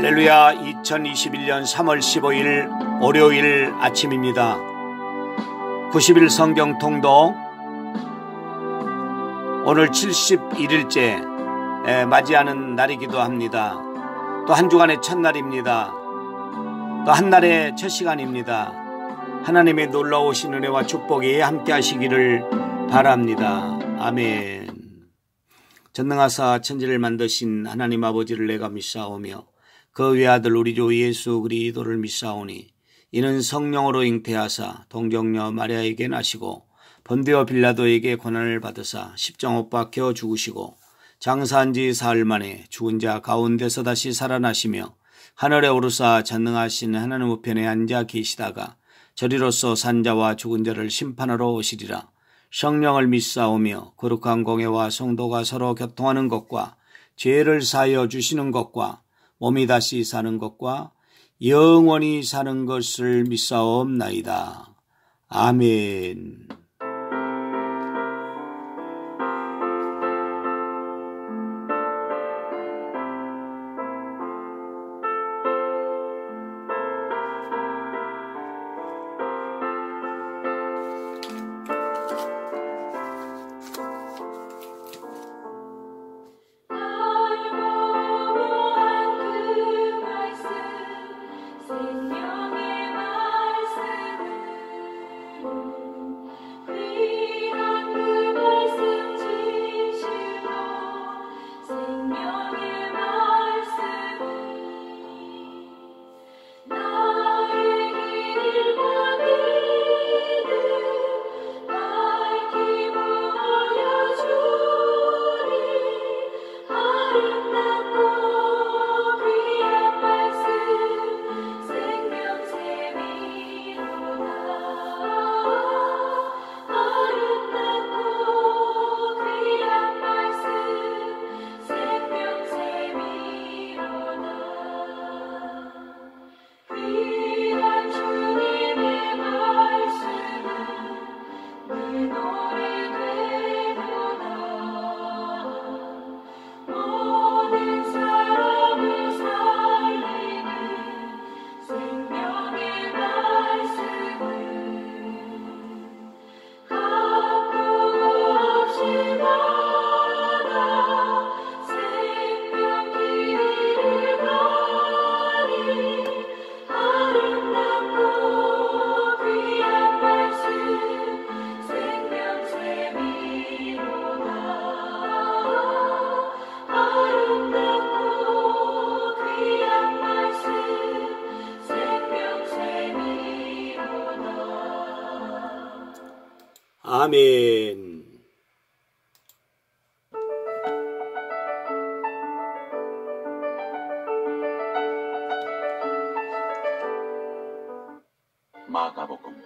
할렐루야. 2021년 3월 15일 월요일 아침입니다. 90일 성경 통독, 오늘 71일째 맞이하는 날이기도 합니다. 또 한 주간의 첫날입니다. 또 한 날의 첫 시간입니다. 하나님의 놀라우신 은혜와 축복이 함께 하시기를 바랍니다. 아멘. 전능하사 천지를 만드신 하나님 아버지를 내가 믿사오며 그 외아들 우리 주 예수 그리스도를 믿사오니 이는 성령으로 잉태하사 동정녀 마리아에게 나시고 본디오 빌라도에게 고난을 받으사 십자못 박혀 죽으시고 장사한 지 사흘 만에 죽은 자 가운데서 다시 살아나시며 하늘에 오르사 전능하신 하나님 우편에 앉아 계시다가 저리로서 산 자와 죽은 자를 심판하러 오시리라. 성령을 믿사오며 거룩한 공회와 성도가 서로 교통하는 것과 죄를 사하여 주시는 것과 몸이 다시 사는 것과 영원히 사는 것을 믿사옵나이다. 아멘. 아멘. 마가복음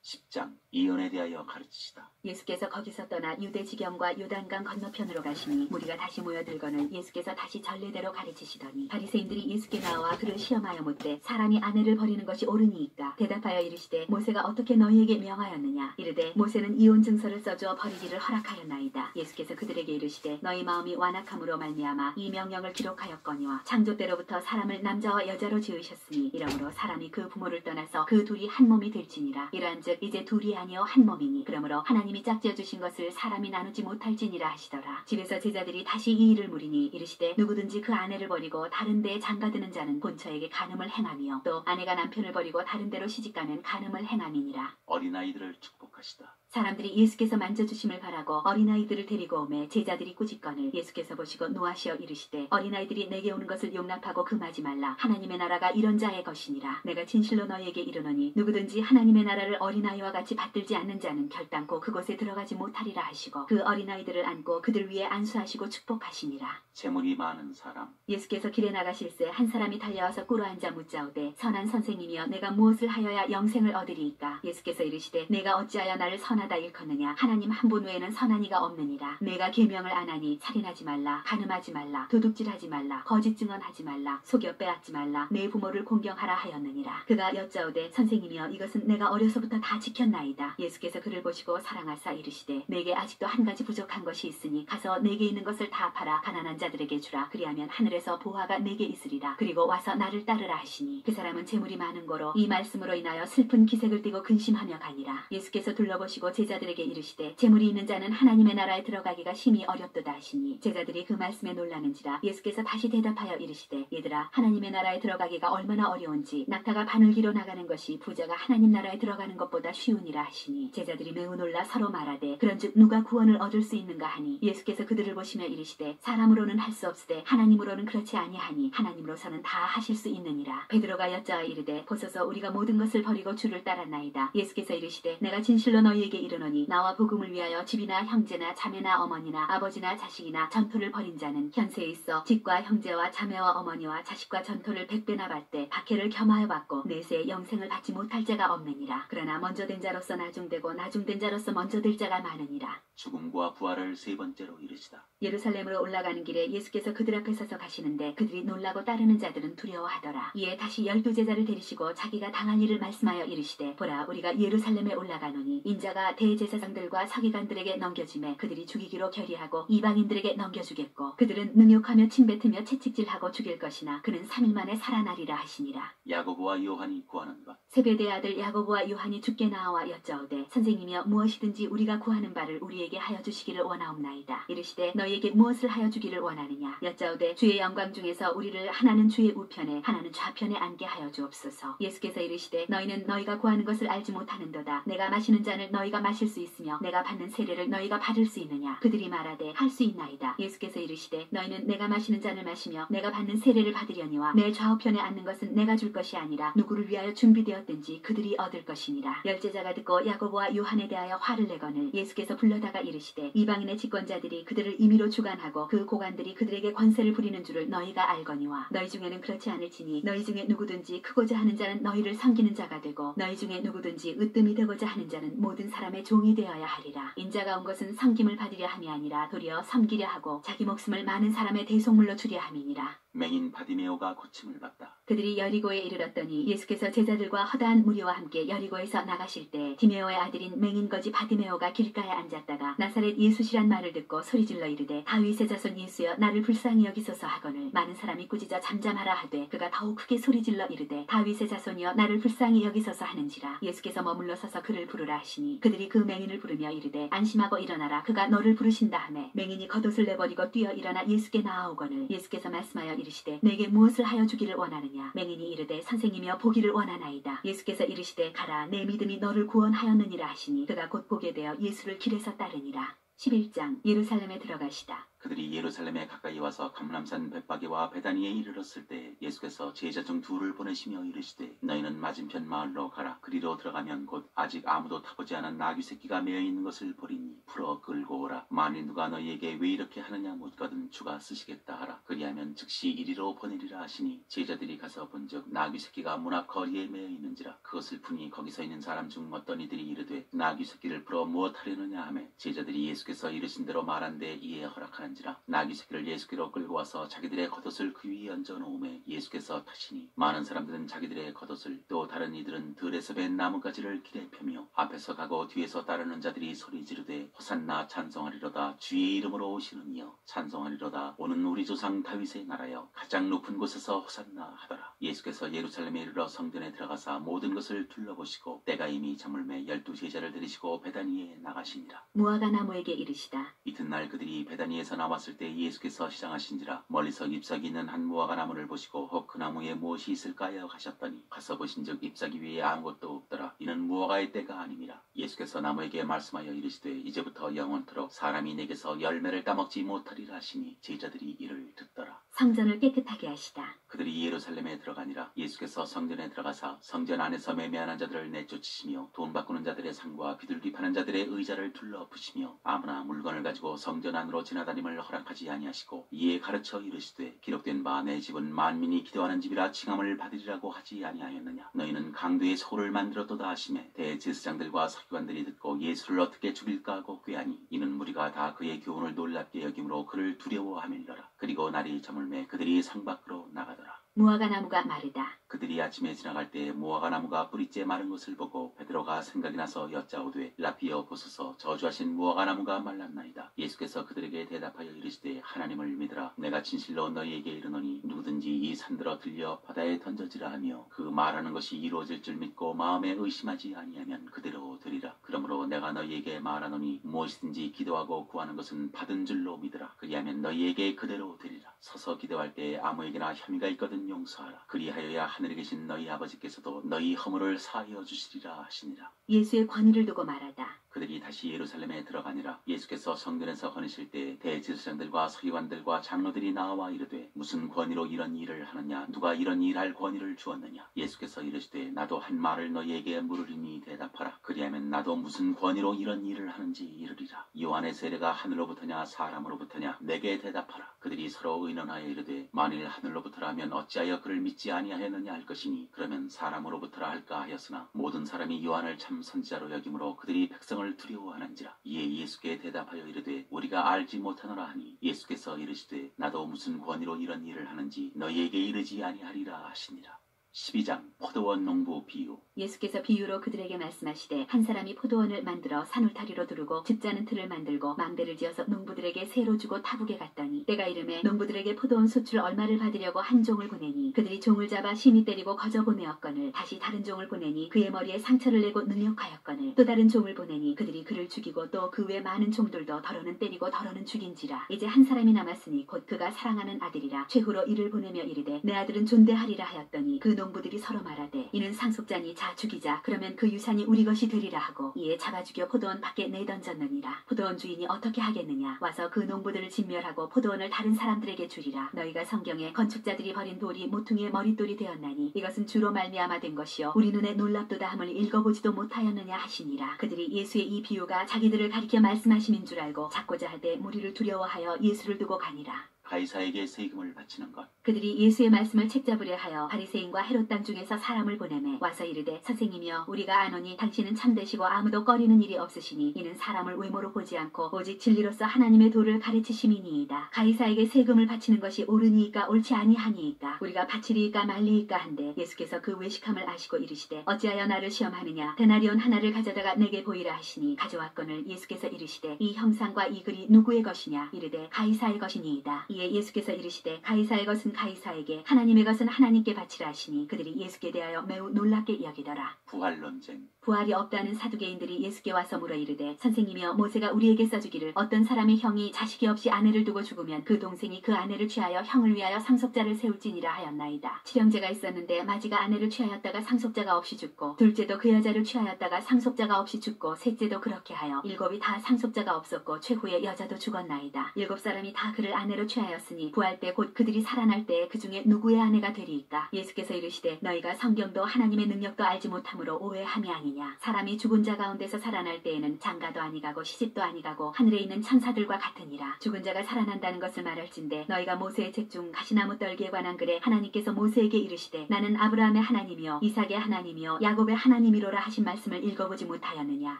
10장 이언에 대하여 가르치시다. 예수께서 거기서 떠나 유대 지경과 요단강 건너편으로 가시니 무리가 다시 모여들거늘 예수께서 다시 전례대로 가르치시더니 바리새인들이 예수께 나와 그를 시험하여 묻되 사람이 아내를 버리는 것이 옳으니이까? 대답하여 이르시되 모세가 어떻게 너희에게 명하였느냐? 이르되 모세는 이혼 증서를 써주어 버리기를 허락하였나이다. 예수께서 그들에게 이르시되 너희 마음이 완악함으로 말미암아 이 명령을 기록하였거니와 창조 때로부터 사람을 남자와 여자로 지으셨으니 이러므로 사람이 그 부모를 떠나서 그 둘이 한 몸이 될지니라. 이러한즉 이제 둘이 아니요 한 몸이니 그러므로 하나님이 짝지어 주신 것을 사람이 나누지 못할지니라 하시더라. 집에서 제자들이 다시 이 일을 물으니 이르시되 누구든지 그 아내를 버리고 다른 데에 장가드는 자는 본처에게 간음을 행하며 또 아내가 남편을 버리고 다른 데로 시집가면 간음을 행함이니라. 어린아이들을 축복하시다. 사람들이 예수께서 만져주심을 바라고 어린아이들을 데리고 오매 제자들이 꾸짖거늘 예수께서 보시고 노하시어 이르시되 어린아이들이 내게 오는 것을 용납하고 금하지 말라. 하나님의 나라가 이런 자의 것이니라. 내가 진실로 너희에게 이르노니 누구든지 하나님의 나라를 어린아이와 같이 받들지 않는 자는 결단코 그곳에 들어가지 못하리라 하시고 그 어린아이들을 안고 그들 위에 안수하시고 축복하시니라. 재물이 많은 사람. 예수께서 길에 나가실새 한 사람이 달려와서 꿇어앉아 묻자오되 선한 선생님이여 내가 무엇을 하여야 영생을 얻으리이까? 예수께서 이르시되 내가 어찌하여 나를 선한 선하다 일컫느냐. 하나님 한 분 외에는 선한 이가 없느니라. 내가 계명을 안 하니 살인하지 말라, 간음하지 말라, 도둑질하지 말라, 거짓 증언하지 말라, 속여 빼앗지 말라, 내 부모를 공경하라 하였느니라. 그가 여짜오되 선생님이여 이것은 내가 어려서부터 다 지켰나이다. 예수께서 그를 보시고 사랑하사 이르시되 내게 아직도 한 가지 부족한 것이 있으니 가서 내게 있는 것을 다 팔아 가난한 자들에게 주라. 그리하면 하늘에서 보화가 내게 있으리라. 그리고 와서 나를 따르라 하시니 그 사람은 재물이 많은 거로 이 말씀으로 인하여 슬픈 기색을 띠고 근심하며 가니라. 예수께서 둘러보시고 제자들에게 이르시되 재물이 있는 자는 하나님의 나라에 들어가기가 심히 어렵도다 하시니 제자들이 그 말씀에 놀라는지라. 예수께서 다시 대답하여 이르시되 얘들아 하나님의 나라에 들어가기가 얼마나 어려운지 낙타가 바늘기로 나가는 것이 부자가 하나님 나라에 들어가는 것보다 쉬우니라 하시니 제자들이 매우 놀라 서로 말하되 그런즉 누가 구원을 얻을 수 있는가 하니 예수께서 그들을 보시며 이르시되 사람으로는 할 수 없으되 하나님으로는 그렇지 아니하니 하나님으로서는 다 하실 수 있느니라. 베드로가 여짜와 이르되 보소서 우리가 모든 것을 버리고 주를 따랐나이다. 예수께서 이르시되 내가 진실로 너희에게 이르노니 나와 복음을 위하여 집이나 형제나 자매나 어머니나 아버지나 자식이나 전토를 벌인 자는 현세에 있어 집과 형제와 자매와 어머니와 자식과 전토를 100배나 받되 박해를 겸하여 받고 내세에 영생을 받지 못할 자가 없느니라. 그러나 먼저 된 자로서 나중되고 나중된 자로서 먼저 될 자가 많으니라. 죽음과 부활을 세 번째로 이르시다. 예루살렘으로 올라가는 길에 예수께서 그들 앞에 서서 가시는데 그들이 놀라고 따르는 자들은 두려워하더라. 이에 다시 12제자를 데리시고 자기가 당할 일을 말씀하여 이르시되 보라 우리가 예루살렘에 올라가노니 인자가 대제사장들과 서기관들에게 넘겨지매 그들이 죽이기로 결의하고 이방인들에게 넘겨주겠고 그들은 능욕하며 침뱉으며 채찍질하고 죽일 것이나 그는 3일 만에 살아나리라 하시니라. 야고보와 요한이 구하는 것. 세베대의 아들 야고보와 요한이 죽게 나와 여짜오되 선생님이여 무엇이든지 우리가 구하는 바를 우리에게 하여 주시기를 원하옵나이다. 이르시되 너희에게 무엇을 하여 주기를 원하느냐. 여짜오되 주의 영광 중에서 우리를 하나는 주의 우편에 하나는 좌편에 앉게 하여 주옵소서. 예수께서 이르시되 너희는 너희가 구하는 것을 알지 못하는도다. 내가 마시는 잔을 너희가 마실 수 있으며 내가 받는 세례를 너희가 받을 수 있느냐. 그들이 말하되 할 수 있나이다. 예수께서 이르시되 너희는 내가 마시는 잔을 마시며 내가 받는 세례를 받으려니와 내 좌우편에 앉는 것은 내가 줄 것이 아니라 누구를 위하여 준비되었든지 그들이 얻을 것이니라. 열제자가 듣고 야고보와 요한에 대하여 화를 내거늘 예수께서 불러다가 이르시되 이방인의 집권자들이 그들을 임의로 주관하고 그 고관들이 그들에게 권세를 부리는 줄을 너희가 알거니와 너희 중에는 그렇지 않을지니 너희 중에 누구든지 크고자 하는 자는 너희를 섬기는 자가 되고 너희 중에 누구든지 으뜸이 되고자 하는 자는 모든 사람의 종이 되어야 하리라. 인자가 온 것은 섬김을 받으려 함이 아니라 도리어 섬기려 하고 자기 목숨을 많은 사람의 대속물로 주려 함이니라. 맹인 바디메오가 고침을 받다. 그들이 여리고에 이르렀더니 예수께서 제자들과 허다한 무리와 함께 여리고에서 나가실 때 디메오의 아들인 맹인 거지 바디메오가 길가에 앉았다가 나사렛 예수시란 말을 듣고 소리질러 이르되 다윗의 자손 예수여 나를 불쌍히 여기소서 하거늘 많은 사람이 꾸짖어 잠잠하라 하되 그가 더욱 크게 소리질러 이르되 다윗의 자손이여 나를 불쌍히 여기소서 하는지라. 예수께서 머물러 서서 그를 부르라 하시니 그들이 그 맹인을 부르며 이르되 안심하고 일어나라 그가 너를 부르신다 하매 맹인이 겉옷을 내버리고 뛰어 일어나 예수께 나아오거늘 예수께서 말씀하여 이르시되 내게 무엇을 하여 주기를 원하느냐. 맹인이 이르되 선생님이여 보기를 원하나이다. 예수께서 이르시되 가라 내 믿음이 너를 구원하였느니라 하시니 그가 곧 보게 되어 예수를 길에서 따르니라. 11장 예루살렘에 들어가시다. 그들이 예루살렘에 가까이 와서 감람산 벳바게와 베다니에 이르렀을 때 예수께서 제자 중 둘을 보내시며 이르시되 너희는 맞은편 마을로 가라. 그리로 들어가면 곧 아직 아무도 타보지 않은 나귀 새끼가 매어 있는 것을 보리니 풀어 끌고 오라. 만일 누가 너희에게 왜 이렇게 하느냐 묻거든 주가 쓰시겠다 하라. 그리하면 즉시 이리로 보내리라 하시니 제자들이 가서 본즉 나귀 새끼가 문 앞 거리에 매어 있는지라. 그것을 푸니 거기서 있는 사람 중 어떤 이들이 이르되 나귀 새끼를 풀어 무엇 하려느냐 하매 제자들이 예수께서 이르신 대로 말한데 이에 허락하는 나귀 새끼를 예수께로 끌고 와서 자기들의 겉옷을 그 위에 얹어 놓음에 예수께서 타시니 많은 사람들은 자기들의 겉옷을 또 다른 이들은 들에서 벤 나뭇가지를 길에 펴며 앞에서 가고 뒤에서 따르는 자들이 소리 지르되 호산나 찬송하리로다 주의 이름으로 오시는 이여 찬송하리로다 오는 우리 조상 다윗의 나라여 가장 높은 곳에서 호산나 하더라. 예수께서 예루살렘에 이르러 성전에 들어가사 모든 것을 둘러보시고 때가 이미 저물매 12제자를 데리시고 베다니에 나가시니라. 무화과 나무에게 이르시다. 이튿날 그들이 베다니에서 나왔을 때 예수께서 시장하신지라. 멀리서 잎사귀 있는 한 무화과 나무를 보시고 혹 그 나무에 무엇이 있을까 하여 가셨더니 가서 보신즉 잎사귀 위에 아무것도 없더라. 이는 무화과의 때가 아님이라. 예수께서 나무에게 말씀하여 이르시되 이제부터 영원토록 사람이 내게서 열매를 따먹지 못하리라 하시니 제자들이 이를 듣더라. 성전을 깨끗하게 하시다. 그들이 예루살렘에 들어가니라. 예수께서 성전에 들어가사 성전 안에서 매매하는 자들을 내쫓으시며 돈 바꾸는 자들의 상과 비둘기 파는 자들의 의자를 둘러엎으시며 아무나 물건을 가지고 성전 안으로 지나다님을 허락하지 아니하시고 이에 가르쳐 이르시되 기록된 바 내 집은 만민이 기도하는 집이라 칭함을 받으리라고 하지 아니하였느냐. 너희는 강도의 소를 만들었도다 하시매 대제사장들과 서기관들이 듣고 예수를 어떻게 죽일까 하고 꾀하니 이는 무리가 다 그의 교훈을 놀랍게 여김으로 그를 두려워함이니라. 그리고 날이 저물매 그들이 성 밖으로 나가더라. 무화과 나무가 마르다. 그들이 아침에 지나갈 때 무화과 나무가 뿌리째 마른 것을 보고 베드로가 생각이 나서 여짜오되 라피여 보소서 저주하신 무화과 나무가 말랐나이다. 예수께서 그들에게 대답하여 이르시되 하나님을 믿으라. 내가 진실로 너희에게 이르노니 누구든지 이 산들어 들려 바다에 던져지라 하며 그 말하는 것이 이루어질 줄 믿고 마음에 의심하지 아니하면 그대로 되리라. 그러므로 내가 너희에게 말하노니 무엇이든지 기도하고 구하는 것은 받은 줄로 믿으라. 그리하면 너희에게 그대로 되리라. 서서 기도할 때 아무에게나 혐의가 있거든 용서하라. 그리하여야 하늘에 계신 너희 아버지께서도 너희 허물을 사하여 주시리라 하시니라. 예수의 권위를 두고 말하다. 그들이 다시 예루살렘에 들어가니라. 예수께서 성전에서 거니실 때 대제사장들과 서기관들과 장로들이 나와 이르되 무슨 권위로 이런 일을 하느냐. 누가 이런 일할 권위를 주었느냐. 예수께서 이르시되 나도 한 말을 너희에게 물으리니 대답하라. 그리하면 나도 무슨 권위로 이런 일을 하는지 이르리라. 요한의 세례가 하늘로부터냐 사람으로부터냐. 내게 대답하라. 그들이 서로 의논하여 이르되 만일 하늘로부터라면 어찌하여 그를 믿지 아니하였느냐 할 것이니 그러면 사람으로부터라 할까 하였으나 모든 사람이 요한을 참 선지자로 여김으로 그들이 백성을 두려워하는지라. 이에 예수께 대답하여 이르되 우리가 알지 못하노라 하니 예수께서 이르시되 나도 무슨 권위로 이런 일을 하는지 너희에게 이르지 아니하리라 하시니라. 12장 포도원 농부 비유. 예수께서 비유로 그들에게 말씀하시되 한 사람이 포도원을 만들어 산울타리로 두르고 즙자는 틀을 만들고 망대를 지어서 농부들에게 세로 주고 타국에 갔더니 때가 이르매 농부들에게 포도원 수출 얼마를 받으려고 한 종을 보내니 그들이 종을 잡아 심히 때리고 거저 보내었거늘 다시 다른 종을 보내니 그의 머리에 상처를 내고 능욕하였거늘 또 다른 종을 보내니 그들이 그를 죽이고 또 그 외 많은 종들도 더러는 때리고 더러는 죽인지라. 이제 한 사람이 남았으니 곧 그가 사랑하는 아들이라. 최후로 이를 보내며 이르되 내 아들은 존대하리라 하였더니 그 농부들이 서로 말하되 이는 상속자니 자 죽이자. 그러면 그 유산이 우리 것이 되리라 하고 이에 잡아 죽여 포도원 밖에 내던졌느니라. 포도원 주인이 어떻게 하겠느냐. 와서 그 농부들을 진멸하고 포도원을 다른 사람들에게 주리라. 너희가 성경에 건축자들이 버린 돌이 모퉁이의 머릿돌이 되었나니 이것은 주로 말미암아 된 것이요 우리 눈에 놀랍도다 함을 읽어보지도 못하였느냐 하시니라. 그들이 예수의 이 비유가 자기들을 가리켜 말씀하심인 줄 알고 잡고자 하되 무리를 두려워하여 예수를 두고 가니라. 가이사에게 세금을 바치는 것. 그들이 예수의 말씀을 책잡으려 하여 바리새인과 헤롯 땅 중에서 사람을 보내매 와서 이르되 선생님이여 우리가 아노니 당신은 참되시고 아무도 꺼리는 일이 없으시니 이는 사람을 외모로 보지 않고 오직 진리로서 하나님의 도를 가르치심이니이다. 가이사에게 세금을 바치는 것이 옳으니이까 옳지 아니하니이까 우리가 바치리이까 말리이까 한데 예수께서 그 외식함을 아시고 이르시되 어찌하여 나를 시험하느냐. 데나리온 하나를 가져다가 내게 보이라 하시니 가져왔거늘 예수께서 이르시되 이 형상과 이 글이 누구의 것이냐. 이르되 가이사의 것이니이다. 이에 예수께서 이르시되 가이사의 것은 가이사에게 하나님의 것은 하나님께 바치라 하시니 그들이 예수께 대하여 매우 놀랍게 여기더라. 부활 논쟁. 부활이 없다는 사두개인들이 예수께 와서 물어 이르되 선생님이여 모세가 우리에게 써주기를 어떤 사람의 형이 자식이 없이 아내를 두고 죽으면 그 동생이 그 아내를 취하여 형을 위하여 상속자를 세울지니라 하였나이다. 칠형제가 있었는데 마지가 아내를 취하였다가 상속자가 없이 죽고 둘째도 그 여자를 취하였다가 상속자가 없이 죽고 셋째도 그렇게 하여 일곱이 다 상속자가 없었고 최후에 여자도 죽었나이다. 일곱 사람이 다 그를 아내로 취하였으니 구할 때 곧 그들이 살아날 때 그 중에 누구의 아내가 되리이까. 예수께서 이르시되 너희가 성경도 하나님의 능력도 알지 못함으로 오해함이 아니냐. 사람이 죽은 자 가운데서 살아날 때에는 장가도 아니가고 시집도 아니가고 하늘에 있는 천사들과 같으니라. 죽은 자가 살아난다는 것을 말할진대 너희가 모세의 책 중 가시나무 떨기에 관한 글에 하나님께서 모세에게 이르시되 나는 아브라함의 하나님이요 이삭의 하나님이요 야곱의 하나님이로라 하신 말씀을 읽어보지 못하였느냐.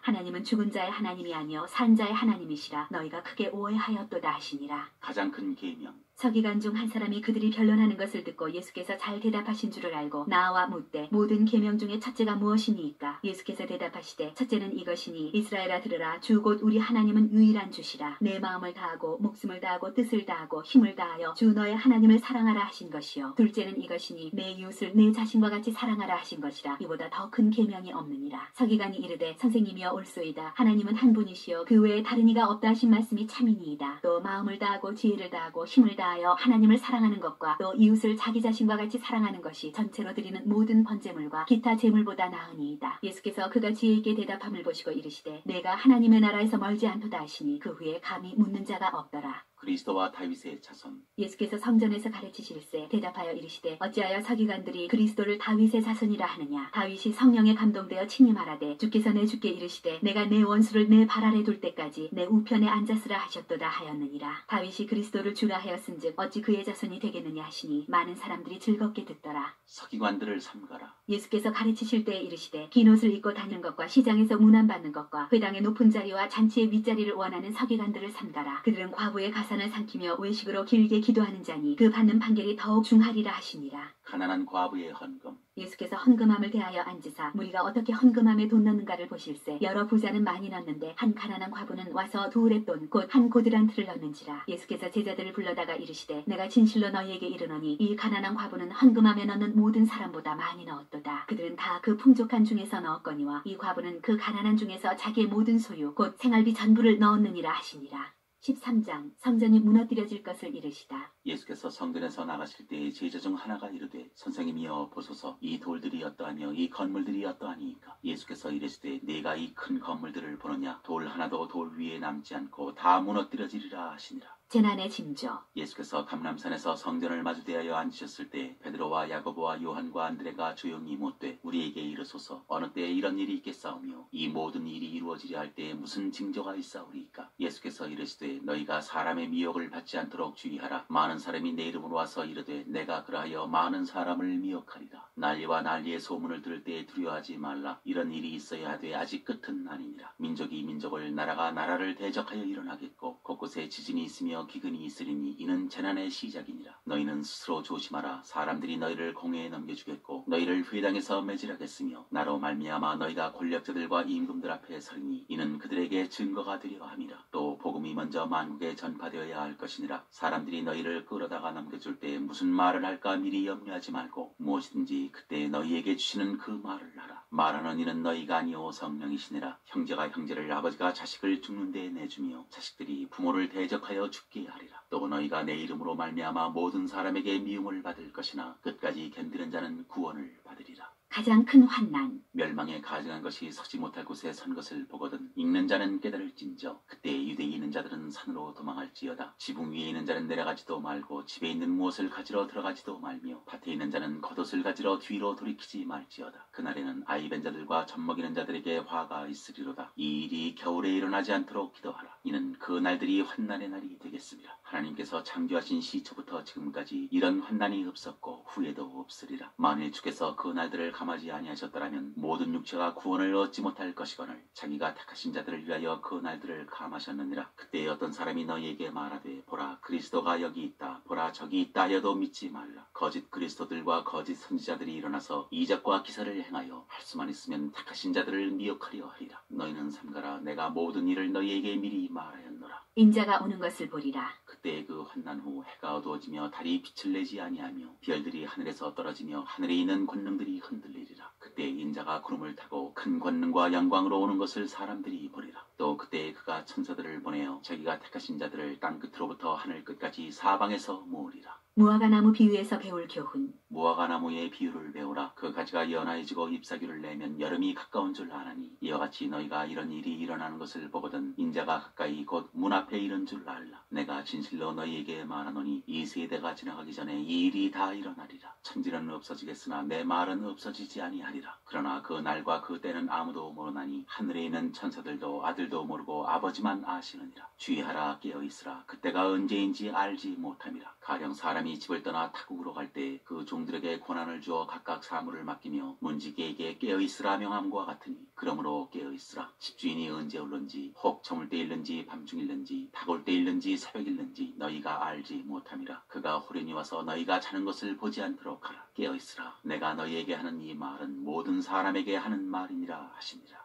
하나님은 죽은 자의 하나님이 아니요 산 자의 하나님이시라. 너희가 크게 오해하였도다 하시니라. 가장 큰 계명. 서기관 중 한 사람이 그들이 변론하는 것을 듣고 예수께서 잘 대답하신 줄을 알고 나와 묻되 모든 계명 중에 첫째가 무엇이니이까. 예수께서 대답하시되 첫째는 이것이니 이스라엘아 들으라. 주 곧 우리 하나님은 유일한 주시라. 내 마음을 다하고 목숨을 다하고 뜻을 다하고 힘을 다하여 주 너의 하나님을 사랑하라 하신 것이요 둘째는 이것이니 내 이웃을 내 자신과 같이 사랑하라 하신 것이라. 이보다 더 큰 계명이 없느니라. 서기관이 이르되 선생님이여 옳소이다. 하나님은 한 분이시요 그 외에 다른 이가 없다 하신 말씀이 참이니이다. 또 마음을 다하고 지혜를 다하고 힘을 다하여 하나님을 사랑하는 것과 또 이웃을 자기 자신과 같이 사랑하는 것이 전체로 드리는 모든 번제물과 기타 제물보다 나으니이다. 예수께서 그가 지혜 있게 대답함을 보시고 이르시되 내가 하나님의 나라에서 멀지 않도다 하시니 그 후에 감히 묻는 자가 없더라. 그리스도와 다윗의 자손. 예수께서 성전에서 가르치실세 대답하여 이르시되 어찌하여 서기관들이 그리스도를 다윗의 자손이라 하느냐. 다윗이 성령에 감동되어 친히 말하되 주께서 내 주께 이르시되 내가 내 원수를 내 발 아래 둘 때까지 내 우편에 앉았으라 하셨도다 하였느니라. 다윗이 그리스도를 주라 하였은즉 어찌 그의 자손이 되겠느냐 하시니 많은 사람들이 즐겁게 듣더라. 서기관들을 삼가라. 예수께서 가르치실 때에 이르시되 긴 옷을 입고 다니는 것과 시장에서 문안받는 것과 회당의 높은 자리와 잔치의 윗자리를 원하는 서기관들을 삼가라. 그들은 과부의 가산을 삼키며 외식으로 길게 기도하는 자니 그 받는 판결이 더욱 중하리라 하시니라. 가난한 과부의 헌금. 예수께서 헌금함을 대하여 앉으사 무리가 어떻게 헌금함에 돈 넣는가를 보실세 여러 부자는 많이 넣는데 한 가난한 과부는 와서 두 울의 돈 곧 한 고드란트를 넣는지라. 예수께서 제자들을 불러다가 이르시되 내가 진실로 너희에게 이르노니 이 가난한 과부는 헌금함에 넣는 모든 사람보다 많이 넣었도다. 그들은 다 그 풍족한 중에서 넣었거니와 이 과부는 그 가난한 중에서 자기의 모든 소유 곧 생활비 전부를 넣었느니라 하시니라. 13장 성전이 무너뜨려질 것을 이르시다. 예수께서 성전에서 나가실 때에 제자 중 하나가 이르되 선생님이여 보소서 이 돌들이 어떠하며 이 건물들이 어떠하니까. 예수께서 이르시되 네가 이 큰 건물들을 보느냐. 돌 하나도 돌 위에 남지 않고 다 무너뜨려지리라 하시니라. 재난의 징조. 예수께서 감람산에서 성전을 마주대하여 앉으셨을 때 베드로와 야고보와 요한과 안드레가 조용히 묻되 우리에게 이르소서 어느 때에 이런 일이 있겠사오며 이 모든 일이 이루어지려 할 때에 무슨 징조가 있사오리이까. 예수께서 이르시되 너희가 사람의 미혹을 받지 않도록 주의하라. 많은 사람이 내 이름으로 와서 이르되 내가 그러하여 많은 사람을 미혹하리라. 난리와 난리의 소문을 들을 때에 두려워하지 말라. 이런 일이 있어야 하되 아직 끝은 아니니라. 민족이 민족을 나라가 나라를 대적하여 일어나겠고 곳곳에 지진이 있으며 기근이 있으리니 이는 재난의 시작이니라. 너희는 스스로 조심하라. 사람들이 너희를 공회에 넘겨주겠고 너희를 회당에서 매질하겠으며 나로 말미암아 너희가 권력자들과 임금들 앞에 서리니 이는 그들에게 증거가 되려 함이라. 또 복음이 먼저 만국에 전파되어야 할 것이니라. 사람들이 너희를 끌어다가 넘겨줄 때 무슨 말을 할까 미리 염려하지 말고 무엇이든지 그때 너희에게 주시는 그 말을 하라. 말하는 이는 너희가 아니오 성령이시니라. 형제가 형제를 아버지가 자식을 죽는 데에 내주며 자식들이 부모를 대적하여 죽게 하리라. 또 너희가 내 이름으로 말미암아 모든 사람에게 미움을 받을 것이나 끝까지 견디는 자는 구원을 받으리라. 가장 큰 환난. 멸망에 가증한 것이 서지 못할 곳에 선 것을 보거든 읽는 자는 깨달을진저. 그때 유대에 있는 자들은 산으로 도망할지어다. 지붕 위에 있는 자는 내려가지도 말고 집에 있는 무엇을 가지러 들어가지도 말며 밭에 있는 자는 겉옷을 가지러 뒤로 돌이키지 말지어다. 그날에는 아이 벤 자들과 젖먹이는 자들에게 화가 있으리로다. 이 일이 겨울에 일어나지 않도록 기도하라. 이는 그 날들이 환난의 날이 되겠습니다. 하나님께서 창조하신 시초부터 지금까지 이런 환난이 없었고 후에도 없으리라. 만일 주께서 그 날들을 감하지 아니하셨더라면 모든 육체가 구원을 얻지 못할 것이거늘 자기가 택하신 자들을 위하여 그 날들을 감하셨느니라. 그때 어떤 사람이 너희에게 말하되 보라 그리스도가 여기 있다 보라 저기 있다 하여도 믿지 말라. 거짓 그리스도들과 거짓 선지자들이 일어나서 이적과 기사를 행하여 할 수만 있으면 택하신 자들을 미혹하려 하리라. 너희는 삼가라. 내가 모든 일을 너희에게 미리 말하였노라. 인자가 오는 것을 보리라. 그때 그 환난 후 해가 어두워지며 달이 빛을 내지 아니하며 별들이 하늘에서 떨어지며 하늘에 있는 권능들이 흔들리리라. 그때 인자가 구름을 타고 큰 권능과 영광으로 오는 것을 사람들이 보리라. 또 그때 그가 천사들을 보내어 자기가 택하신 자들을 땅 끝으로부터 하늘 끝까지 사방에서 모으리라. 무화과나무 비유에서 배울 교훈. 무화과나무의 비유를 배우라. 그 가지가 연하해지고 잎사귀를 내면 여름이 가까운 줄 아나니 이와 같이 너희가 이런 일이 일어나는 것을 보거든 인자가 가까이 곧 문 앞에 이른 줄 알라. 내가 진실로 너희에게 말하노니 이 세대가 지나가기 전에 이 일이 다 일어나리라. 천지는 없어지겠으나 내 말은 없어지지 아니하리라. 그러나 그 날과 그 때는 아무도 모르나니 하늘에 있는 천사들도 아들도 모르고 아버지만 아시느니라. 주의하라 깨어있으라. 그때가 언제인지 알지 못함이라. 가령 사람이 집을 떠나 타국으로 갈 때 그 종들에게 권한을 주어 각각 사물을 맡기며 문지기에게 깨어있으라 명함과 같으니 그러므로 깨어있으라. 집주인이 언제 올는지 혹 저물 때 일는지 밤중일는지 닭올 때 일는지 새벽일는지 너희가 알지 못함이라. 그가 호련히 와서 너희가 자는 것을 보지 않도록 하라. 깨어있으라. 내가 너희에게 하는 이 말은 모든 사람에게 하는 말이니라 하시니라.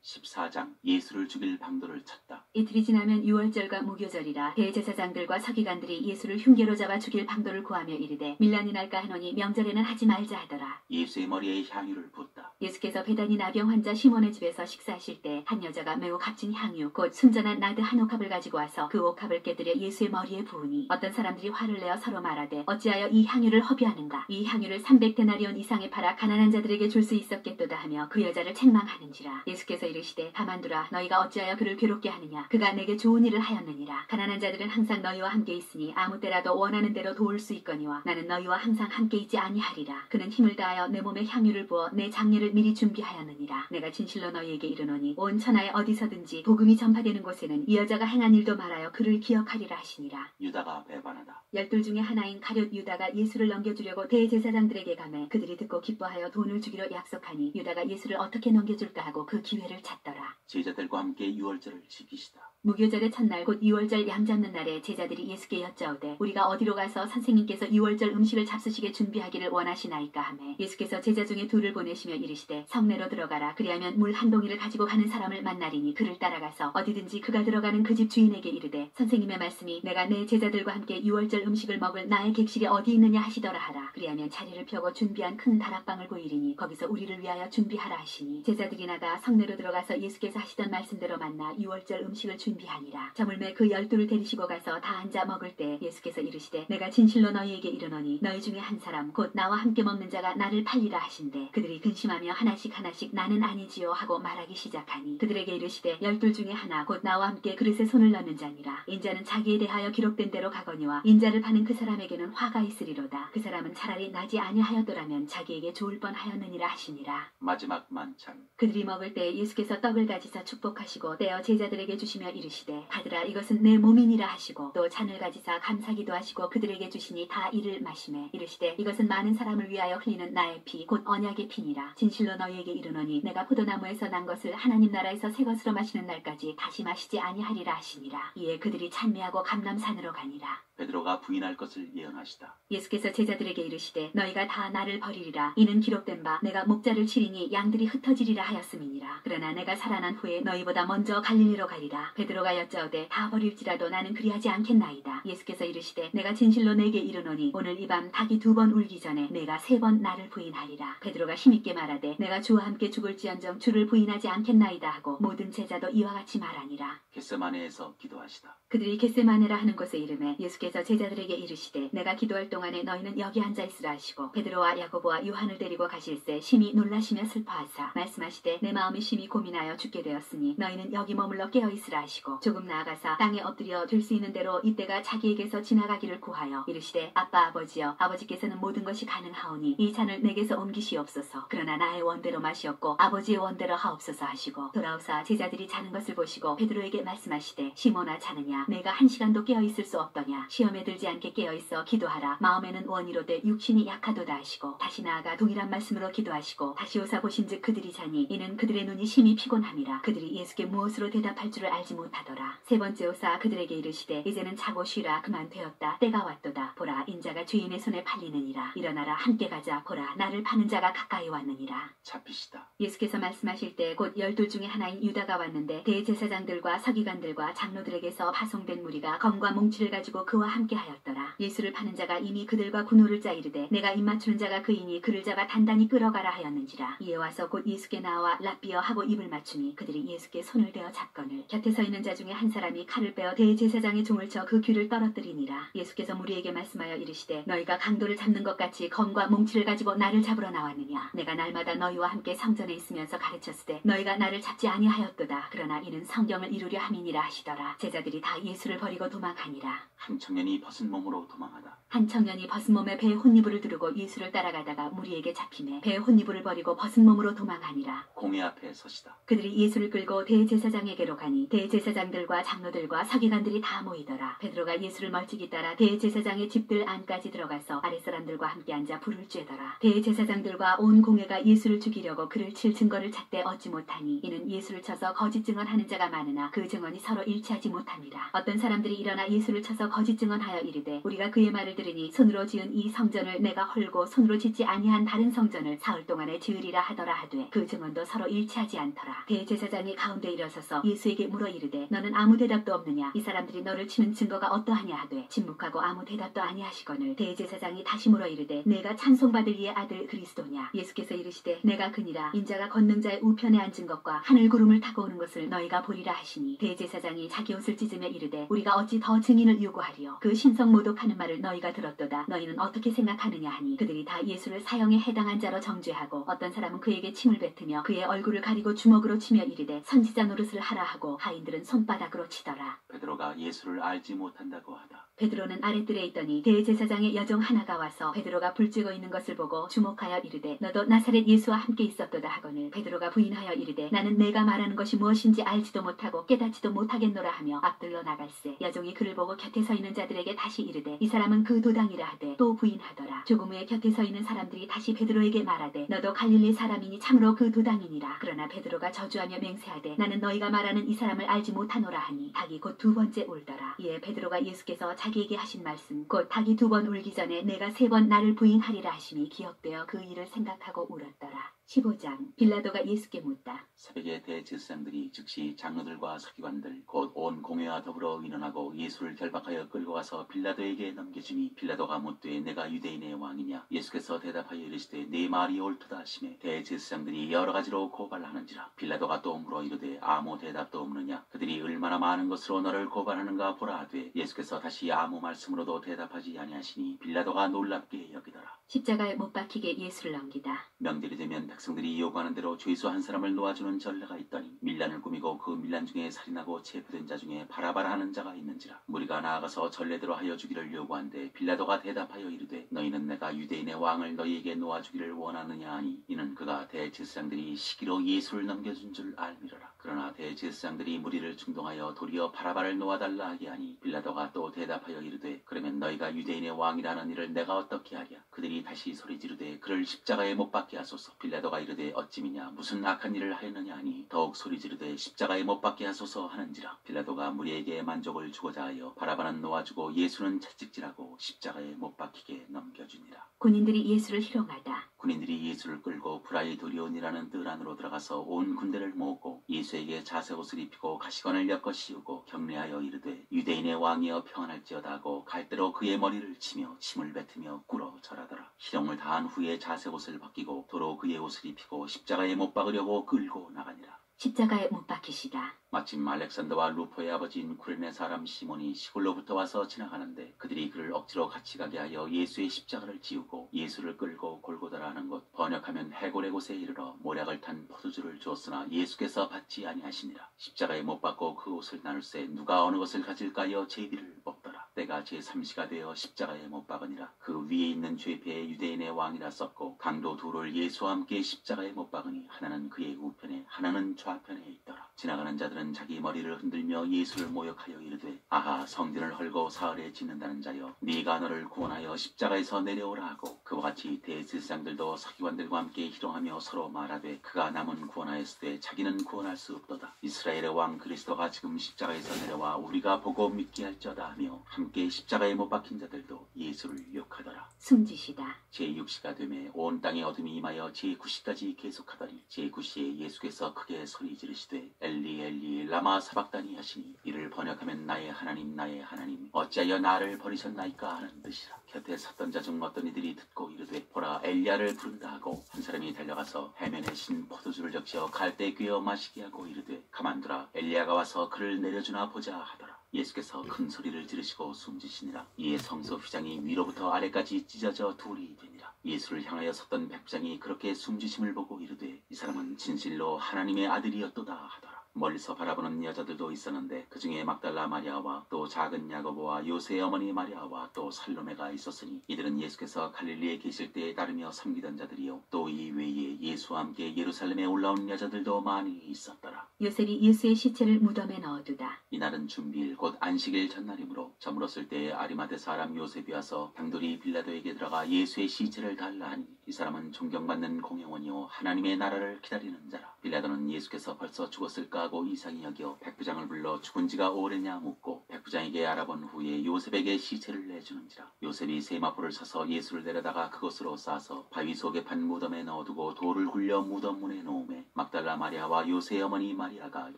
14장 예수를 죽일 방도를 찾다. 이틀이 지나면 유월절과 무교절이라 대제사장들과 서기관들이 예수를 흉계로 잡아 죽일 방도를 구하며 이르되 밀란이 날까 하노니 명절에는 하지 말자 하더라. 예수의 머리에 향유를 붓다. 예수께서 베다니 나병 환자 시몬의 집에서 식사하실 때 한 여자가 매우 값진 향유 곧 순전한 나드 한 옥합을 가지고 와서 그 옥합을 깨뜨려 예수의 머리에 부으니 어떤 사람들이 화를 내어 서로 말하되 어찌하여 이 향유를 허비하는가. 이 향유를 300데나리온 이상에 팔아 가난한 자들에게 줄 수 있었겠도다 하며 그 여자를 책망하는지라. 예수께서 이르시되 가만두라. 너희가 어찌하여 그를 괴롭게 하느냐. 그가 내게 좋은 일을 하였느니라. 가난한 자들은 항상 너희와 함께 있으니 아무 때라도 원하는 대로 도울 수 있거니와 나는 너희와 항상 함께 있지 아니하리라. 그는 힘을 다하여 내 몸에 향유를 부어 내 장례를 미리 준비하였느니라. 내가 진실로 너희에게 이르노니 온 천하에 어디서든지 복음이 전파되는 곳에는 이 여자가 행한 일도 말하여 그를 기억하리라 하시니라. 유다가 배반하다. 12 중에 하나인 가룟 유다가 예수를 넘겨주려고 대제사장들에게 가매 그들이 듣고 기뻐하여 돈을 주기로 약속하니 유다가 예수를 어떻게 넘겨줄까 하고 그 기회를 찾더라. 제자들과 함께 유월절을 지키시다. 무교절의 첫날 곧 유월절 양 잡는 날에 제자들이 예수께 여짜오되 우리가 어디로 가서 선생님께서 유월절 음식을 잡수시게 준비하기를 원하시나이까 하매 예수께서 제자 중에 둘을 보내시며 이르시되 성내로 들어가라. 그리하면 물 한 동이를 가지고 가는 사람을 만나리니 그를 따라가서 어디든지 그가 들어가는 그 집 주인에게 이르되 선생님의 말씀이 내가 내 제자들과 함께 유월절 음식을 먹을 나의 객실이 어디 있느냐 하시더라 하라. 그리하면 자리를 펴고 준비한 큰 다락방을 보이리니 거기서 우리를 위하여 준비하라 하시니 제자들이 나가 성내로 들어가서 예수께서 하시던 말씀대로 만나 유월절 음식을 준비하니라. 저물매 그 12를 데리시고 가서 다 앉아 먹을 때 예수께서 이르시되 내가 진실로 너희에게 이르노니 너희 중에 한 사람 곧 나와 함께 먹는 자가 나를 팔리라 하신대 그들이 근심하며 하나씩 나는 아니지요 하고 말하기 시작하니 그들에게 이르시되 12 중에 하나 곧 나와 함께 그릇에 손을 넣는 자니라. 인자는 자기에 대하여 기록된 대로 가거니와 인자를 파는 그 사람에게는 화가 있으리로다. 그 사람은 차라리 나지 아니하였더라면 자기에게 좋을 뻔하였느니라 하시니라. 마지막 만찬. 그들이 먹을 때 예수께서 떡을 가지사 축복하시고 떼어 제자들에게 주시며 이르시되 받으라 이것은 내 몸이니라 하시고 또 잔을 가지사 감사기도 하시고 그들에게 주시니 다 이를 마시매 이르시되 이것은 많은 사람을 위하여 흘리는 나의 피 곧 언약의 피니라. 진실로 너희에게 이르노니 내가 포도나무에서 난 것을 하나님 나라에서 새 것으로 마시는 날까지 다시 마시지 아니하리라 하시니라. 이에 그들이 찬미하고 감람산으로 가니라. 베드로가 부인할 것을 예언하시다. 예수께서 제자들에게 이르시되 너희가 다 나를 버리리라. 이는 기록된 바 내가 목자를 치리니 양들이 흩어지리라 하였음이니라. 그러나 내가 살아난 후에 너희보다 먼저 갈릴리로 가리라. 베드로가 여짜오되 다 버릴지라도 나는 그리하지 않겠나이다. 예수께서 이르시되 내가 진실로 내게 이르노니 오늘 이 밤 닭이 2번 울기 전에 내가 3번 나를 부인하리라. 베드로가 힘있게 말하되 내가 주와 함께 죽을지언정 주를 부인하지 않겠나이다 하고 모든 제자도 이와 같이 말하니라. 겟세마네에서 기도하시다. 그들이 겟세마네라 하는 곳에 이르매 예수께서 제자들에게 이르시되 내가 기도할 동안에 너희는 여기 앉아 있으라 하시고 베드로와 야고보와 요한을 데리고 가실새 심히 놀라시며 슬퍼하사 말씀하시되 내 마음이 심히 고민하여 죽게 되었으니 너희는 여기 머물러 깨어 있으라 하시고 조금 나아가사 땅에 엎드려 될 수 있는 대로 이때가 자기에게서 지나가기를 구하여 이르시되 아빠 아버지여 아버지께서는 모든 것이 가능하오니 이 잔을 내게서 옮기시옵소서. 그러나 나의 원대로 마시옵고 아버지의 원대로 하옵소서 하시고 돌아오사 제자들이 자는 것을 보시고 베드로에게 말씀하시되 시몬아 자느냐 내가 1시간도 깨어 있을 수 없더냐. 시험에 들지 않게 깨어 있어 기도하라. 마음에는 원이로되 육신이 약하도다 하시고 다시 나아가 동일한 말씀으로 기도하시고 다시 오사 보신즉 그들이 자니 이는 그들의 눈이 심히 피곤함이라. 그들이 예수께 무엇으로 대답할 줄을 알지 못하더라. 세 번째 오사 그들에게 이르시되 이제는 자고 쉬라. 그만 되었다. 때가 왔도다. 보라 인자가 죄인의 손에 팔리느니라. 일어나라 함께 가자. 보라 나를 파는 자가 가까이 왔느니라. 잡히시다. 예수께서 말씀하실 때 곧 12 중에 하나인 유다가 왔는데 대제사장들과 서기관들과 장로들에게서 파송된 무리가 검과 몽치를 가지고 그와 함께 하였더라. 예수를 파는 자가 이미 그들과 군호를 짜 이르되 내가 입맞추는 자가 그이니 그를 잡아 단단히 끌어가라 하였는지라. 이에 와서 곧 예수께 나와 랍비어 하고 입을 맞추니 그들이 예수께 손을 대어 잡거늘 곁에 서 있는 자 중에 한 사람이 칼을 빼어 대제사장의 종을 쳐 그 귀를 떨어뜨리니라. 예수께서 무리에게 말씀하여 이르시되 너희가 강도를 잡는 것 같이 검과 몽치를 가지고 나를 잡으러 나왔느냐. 내가 날마다 너희와 함께 성전에 있으면서 가르쳤을 때 너희가 나를 잡지 아니하였도다. 그러나 이는 성경을 이루려 함이니라 하시더라. 제자들이 다 예수를 버리고 도망하니라. 한 청년이 벗은 몸으로 도망하다. 한 청년이 벗은 몸에 배에 혼이불을 두르고 예수를 따라가다가 무리에게 잡히매 배에 혼이불을 버리고 벗은 몸으로 도망하니라. 공회 앞에 서시다. 그들이 예수를 끌고 대제사장에게로 가니 대제사장들과 장로들과 서기관들이 다 모이더라. 베드로가 예수를 멀찍이 따라 대제사장의 집들 안까지 들어가서 아랫사람들과 함께 앉아 불을 쬐더라. 대제사장들과 온 공회가 예수를 죽이려고 그를 칠 증거를 찾되 얻지 못하니 이는 예수를 쳐서 거짓 증언하는 자가 많으나 그 증언이 서로 일치하지 못합니다. 어떤 사람들이 일어나 예수를 쳐서 거짓 증언하여 이르되 우리가 그의 말을 들으니 손으로 지은 이 성전을 내가 헐고 손으로 짓지 아니한 다른 성전을 사흘 동안에 지으리라 하더라 하되 그 증언도 서로 일치하지 않더라. 대제사장이 가운데 일어서서 예수에게 물어 이르되 너는 아무 대답도 없느냐. 이 사람들이 너를 치는 증거가 어떠하냐 하되 침묵하고 아무 대답도 아니하시거늘 대제사장이 다시 물어 이르되 내가 찬송받을 이의 아들 그리스도냐. 예수께서 이르시되 내가 그니라. 인자가 걷는 자의 우편에 앉은 것과 하늘 구름을 타고 오는 것을 너희가 보리라 하시니 대제사장이 자기 옷을 찢으며 이르되 우리가 어찌 더 증인을 요구하리요. 말이요 그 신성 모독하는 말을 너희가 들었도다. 너희는 어떻게 생각하느냐 하니 그들이 다 예수를 사형에 해당한 자로 정죄하고 어떤 사람은 그에게 침을 뱉으며 그의 얼굴을 가리고 주먹으로 치며 이르되 선지자 노릇을 하라 하고 하인들은 손바닥으로 치더라. 베드로가 예수를 알지 못한다고 하다. 베드로는 아랫뜰에 있더니 대제사장의 여종 하나가 와서 베드로가 불쬐고 있는 것을 보고 주목하여 이르되 너도 나사렛 예수와 함께 있었도다 하거늘 베드로가 부인하여 이르되 나는 내가 말하는 것이 무엇인지 알지도 못하고 깨닫지도 못하겠노라 하며 앞들로 나갈새 여종이 그를 보고 곁에 서 있는 자들에게 다시 이르되 이 사람은 그 도당이라 하되 또 부인하더라. 조금 후에 곁에 서 있는 사람들이 다시 베드로에게 말하되 너도 갈릴리 사람이니 참으로 그 도당이니라. 그러나 베드로가 저주하며 맹세하되 나는 너희가 말하는 이 사람을 알지 못하노라 하니 닭이 곧 두 번째 울더라. 이에 베드로가 예수께서 자기에게 하신 말씀 곧 닭이 두 번 울기 전에 내가 세 번 나를 부인하리라 하심이 기억되어 그 일을 생각하고 울었더라. 15장 빌라도가 예수께 묻다. 새벽에 대제사장들이 즉시 장로들과 서기관들 곧 온 공회와 더불어 의논하고 예수를 결박하여 끌고 가서 빌라도에게 넘겨주니 빌라도가 묻되 내가 유대인의 왕이냐. 예수께서 대답하여 이르시되 네 말이 옳도다 하시매 대제사장들이 여러 가지로 고발하는지라. 빌라도가 또 물어 이르되 아무 대답도 없느냐. 그들이 얼마나 많은 것으로 너를 고발하는가 보라 하되 예수께서 다시 아무 말씀으로도 대답하지 아니하시니 빌라도가 놀랍게 여기더라. 십자가에 못 박히게 예수를 넘기다. 명절이 되면 백성들이 요구하는 대로 죄수 한 사람을 놓아주는 전례가 있더니 밀란을 꾸미고 그 밀란 중에 살인하고 체포된 자 중에 바라바라 하는 자가 있는지라. 무리가 나아가서 전례대로 하여 주기를 요구한데 빌라도가 대답하여 이르되 너희는 내가 유대인의 왕을 너희에게 놓아주기를 원하느냐 하니 이는 그가 대제사장들이 시기로 예수를 넘겨준 줄 알미러라. 그러나 대제사장들이 무리를 충동하여 도리어 바라바를 놓아달라 하게 하니 빌라도가 또 대답하여 이르되 그러면 너희가 유대인의 왕이라는 일을 내가 어떻게 하랴. 그들이 다시 소리 지르되 그를 십자가에 못 박게 하소서. 빌라도가 이르되 어찌미냐 무슨 악한 일을 하였느냐 하니 더욱 소리 지르되 십자가에 못 박게 하소서 하는지라. 빌라도가 무리에게 만족을 주고자 하여 바라바는 놓아주고 예수는 채찍질하고 십자가에 못 박히게 넘겨주니라. 군인들이 예수를 희롱하다. 군인들이 예수를 끌고 브라이도리온이라는 뜰 안으로 들어가서 온 군대를 모으고 예수에게 자색옷을 입히고 가시관을 엮어 씌우고 경례하여 이르되 유대인의 왕이여 평안할지어다 하고 갈대로 그의 머리를 치며 침을 뱉으며 꿇어 절하더라. 희롱을 다한 후에 자색옷을 벗기고 도로 그의 옷을 입히고 십자가에 못 박으려고 끌고 나가니라. 십자가에 못 박히시다. 마침 알렉산더와 루포의 아버지인 쿠레네 사람 시몬이 시골로부터 와서 지나가는데 그들이 그를 억지로 같이 가게 하여 예수의 십자가를 지우고 예수를 끌고 골고다라 하는 곳 번역하면 해골의 곳에 이르러 모략을 탄 포도주를 주었으나 예수께서 받지 아니하시니라. 십자가에 못 박고 그 옷을 나눌새 누가 어느 것을 가질까 하여 제비를 뽑더라. 때가 제3시가 되어 십자가에 못 박으니라. 그 위에 있는 죄패의 유대인의 왕이라 썼고 강도 둘을 예수와 함께 십자가에 못 박으니 하나는 그의 우편에 하나는 좌편에 있더라. 지나가는 자들은 자기 머리를 흔들며 예수를 모욕하여 이르되 아하 성전을 헐고 사흘에 짓는다는 자여 네가 너를 구원하여 십자가에서 내려오라 하고 그와 같이 대제사장들도 서기관들과 함께 희롱하며 서로 말하되 그가 남은 구원하였으되 자기는 구원할 수 없도다. 이스라엘의 왕 그리스도가 지금 십자가에서 내려와 우리가 보고 믿게 할지어다 하며 함께 십자가에 못 박힌 자들도 예수를 욕하더라. 숨지시다. 제6시가 되매 온 땅에 어둠이 임하여 제9시까지 계속하더니 제9시에 예수께서 크게 소리 지르시되 엘리 엘리 라마 사박다니 하시니 이를 번역하면 나의 하나님 어찌하여 나를 버리셨나이까 하는 뜻이라. 곁에 섰던 자 중 어떤 이들이 듣고 이르되 보라 엘리야를 부른다 하고 한 사람이 달려가서 해면에 신 포도주를 적시어 갈대에 꿰어 마시게 하고 이르되 가만두라 엘리야가 와서 그를 내려주나 보자 하더라. 예수께서 큰 소리를 지르시고 숨지시니라. 이에 성소 휘장이 위로부터 아래까지 찢어져 둘이 되니라. 예수를 향하여 섰던 백부장이 그렇게 숨지심을 보고 이르되 이 사람은 진실로 하나님의 아들이었도다 하더라. 멀리서 바라보는 여자들도 있었는데 그 중에 막달라 마리아와 또 작은 야고보와 요새의 어머니 마리아와 또 살로메가 있었으니 이들은 예수께서 갈릴리에 계실 때에 따르며 섬기던 자들이요 또 이 외에 예수와 함께 예루살렘에 올라온 여자들도 많이 있었더라. 요셉이 예수의 시체를 무덤에 넣어두다. 이날은 준비일 곧 안식일 전날이므로 저물었을 때에 아리마대 사람 요셉이 와서 당돌이 빌라도에게 들어가 예수의 시체를 달라 하니 이 사람은 존경받는 공회원이요 하나님의 나라를 기다리는 자라. 빌라도는 예수께서 벌써 죽었을까 하고 이상히 여겨 백부장을 불러 죽은 지가 오래냐 묻고 백부장에게 알아본 후에 요셉에게 시체를 내주는지라. 요셉이 세마포를 사서 예수를 데려다가 그곳으로 싸서 바위 속에 판 무덤에 넣어두고 돌을 굴려 무덤 문에 놓음에 막달라 마리아와 요새의 어머니 마리아가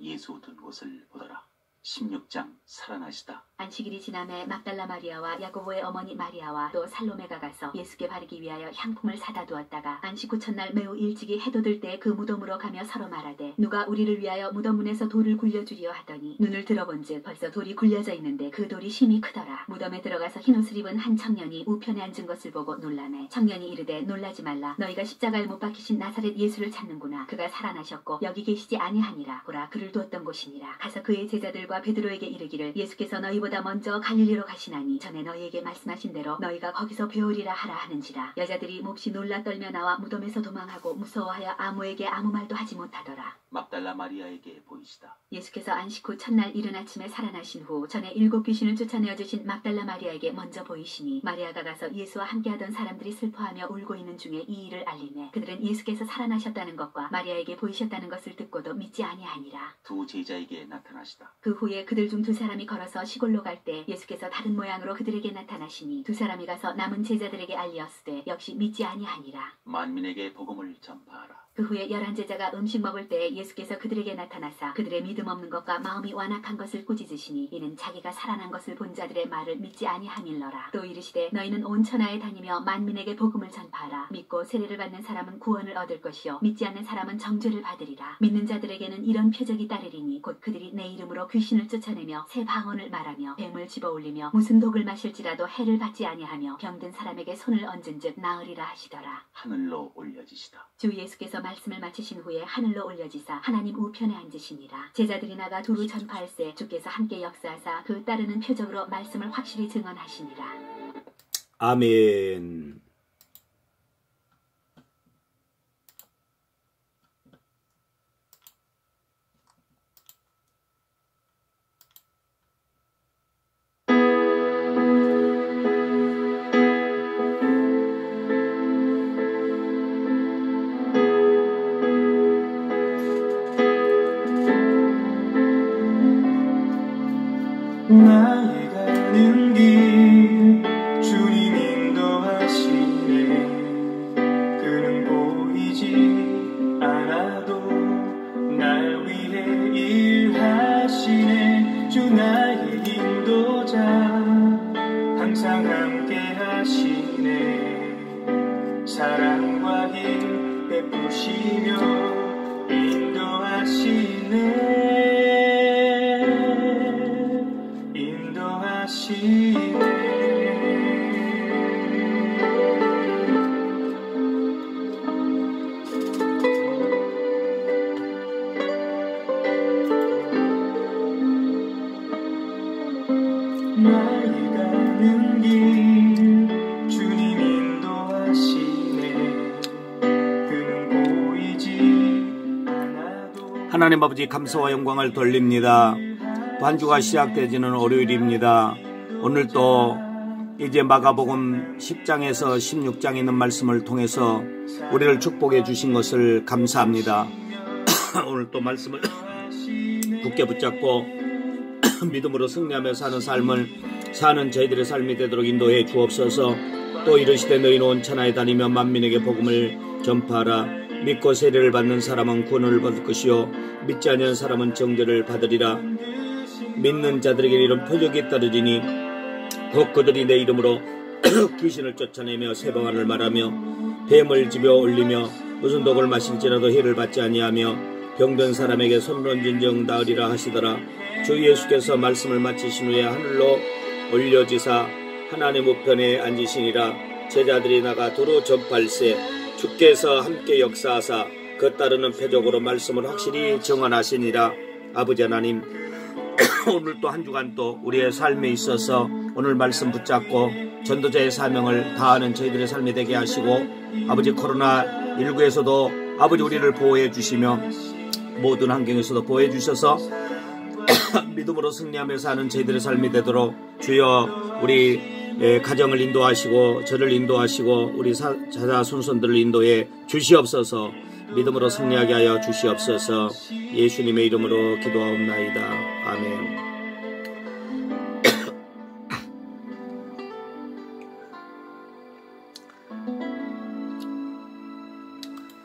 예수 둔 곳을 보더라. 16장 살아나시다. 안식일이 지남에 막달라 마리아와 야고보의 어머니 마리아와 또 살로메가 가서 예수께 바르기 위하여 향품을 사다 두었다가 안식 후 첫날 매우 일찍이 해돋을 때 그 무덤으로 가며 서로 말하되 누가 우리를 위하여 무덤 문에서 돌을 굴려주리요 하더니 눈을 들어본즉 벌써 돌이 굴려져 있는데 그 돌이 심히 크더라. 무덤에 들어가서 흰옷을 입은 한 청년이 우편에 앉은 것을 보고 놀라매 청년이 이르되 놀라지 말라. 너희가 십자가에 못 박히신 나사렛 예수를 찾는구나. 그가 살아나셨고 여기 계시지 아니하니라. 보라 그를 두었던 곳이니라. 가서 그의 제자들과 베드로에게 이르기를 예수께서 너희보다 먼저 갈릴리로 가시나니 전에 너희에게 말씀하신 대로 너희가 거기서 배우리라 하라 하는지라. 여자들이 몹시 놀라 떨며 나와 무덤에서 도망하고 무서워하여 아무에게 아무 말도 하지 못하더라. 막달라 마리아에게 보이시다. 예수께서 안식 후 첫날 이른 아침에 살아나신 후 전에 7 귀신을 쫓아내어 주신 막달라 마리아에게 먼저 보이시니 마리아가 가서 예수와 함께하던 사람들이 슬퍼하며 울고 있는 중에 이 일을 알리매 그들은 예수께서 살아나셨다는 것과 마리아에게 보이셨다는 것을 듣고도 믿지 아니하니라. 두 제자에게 나타나시다. 그 후에 그들 중 2 사람이 걸어서 시골로 갈 때 예수께서 다른 모양으로 그들에게 나타나시니 2 사람이 가서 남은 제자들에게 알리었으되 역시 믿지 아니하니라. 만민에게 복음을 전파하라. 그 후에 11 제자가 음식 먹을 때 예수께서 그들에게 나타나사 그들의 믿음 없는 것과 마음이 완악한 것을 꾸짖으시니 이는 자기가 살아난 것을 본 자들의 말을 믿지 아니함일러라. 또 이르시되 너희는 온 천하에 다니며 만민에게 복음을 전파하라. 믿고 세례를 받는 사람은 구원을 얻을 것이요 믿지 않는 사람은 정죄를 받으리라. 믿는 자들에게는 이런 표적이 따르리니 곧 그들이 내 이름으로 귀신을 쫓아내며 새 방언을 말하며 뱀을 집어올리며 무슨 독을 마실지라도 해를 받지 아니하며 병든 사람에게 손을 얹은즉 나으리라 하시더라. 하늘로 올려지시다. 주 예수께서 말씀을 마치신 후에 하늘로 올려지사 하나님 우편에 앉으시니라. 제자들이 나가 두루 전파할세 주께서 함께 역사하사 그 따르는 표적으로 말씀을 확실히 증언하시니라. 아멘. 나의 가는 길 주님 인도하시네. 그는 보이지 않아도 날 위해 일하시네. 주 나의 인도자 항상 함께 하시네. 사랑과 힘 베푸시며 인도하시네. 나의 가는 길 주님 인도하시네. 그는 보이지 않아도 하나님 아버지 감사와 영광을 돌립니다. 또 한 주가 시작되지는 월요일입니다. 오늘 또 이제 마가복음 10장에서 16장에 있는 말씀을 통해서 우리를 축복해 주신 것을 감사합니다. 오늘 또 말씀을 굳게 붙잡고 믿음으로 승리하며 사는 삶을 사는 저희들의 삶이 되도록 인도해 주옵소서. 또 이르시되 너희는 온 천하에 다니며 만민에게 복음을 전파하라. 믿고 세례를 받는 사람은 구원을 받을 것이요 믿지 않는 사람은 정죄를 받으리라. 믿는 자들에게 이런 표적이 따르리니 곧 그들이 내 이름으로 귀신을 쫓아내며 새 방언을 말하며 뱀을 집어 올리며 무슨 독을 마실지라도 해를 받지 아니하며 병든 사람에게 손을 얹은즉 나으리라 하시더라. 주 예수께서 말씀을 마치신 후에 하늘로 올려지사 하나님 우편에 앉으시니라. 제자들이 나가 두루 전파할세 주께서 함께 역사하사 그 따르는 표적으로 말씀을 확실히 증언하시니라. 아버지 하나님, 오늘 또 한 주간 또 우리의 삶에 있어서 오늘 말씀 붙잡고 전도자의 사명을 다하는 저희들의 삶이 되게 하시고, 아버지 코로나19에서도 아버지 우리를 보호해 주시며 모든 환경에서도 보호해 주셔서 믿음으로 승리하며 사는 저희들의 삶이 되도록 주여 우리 가정을 인도하시고 저를 인도하시고 우리 자자 손손들을 인도해 주시옵소서. 믿음으로 승리하게 하여 주시옵소서. 예수님의 이름으로 기도하옵나이다. 아멘.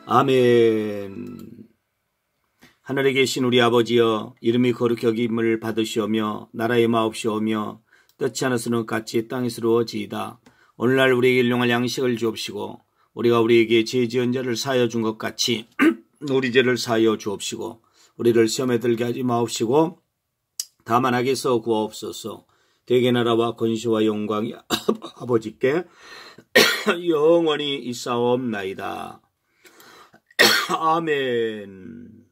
아멘. 하늘에 계신 우리 아버지여, 이름이 거룩히 여김을 받으시오며 나라의 마옵시오며 뜻지 않아서는 같이 땅에서 이루어지이다. 오늘날 우리에게 일용할 양식을 주옵시고 우리가 우리에게 죄 지은 자를 사하여 준 것 같이 우리 죄를 사하여 주옵시고 우리를 시험에 들게 하지 마옵시고 다만 악에서 구하옵소서. 대개 나라와 권세와 영광이 아버지께 영원히 있사옵나이다. 아멘.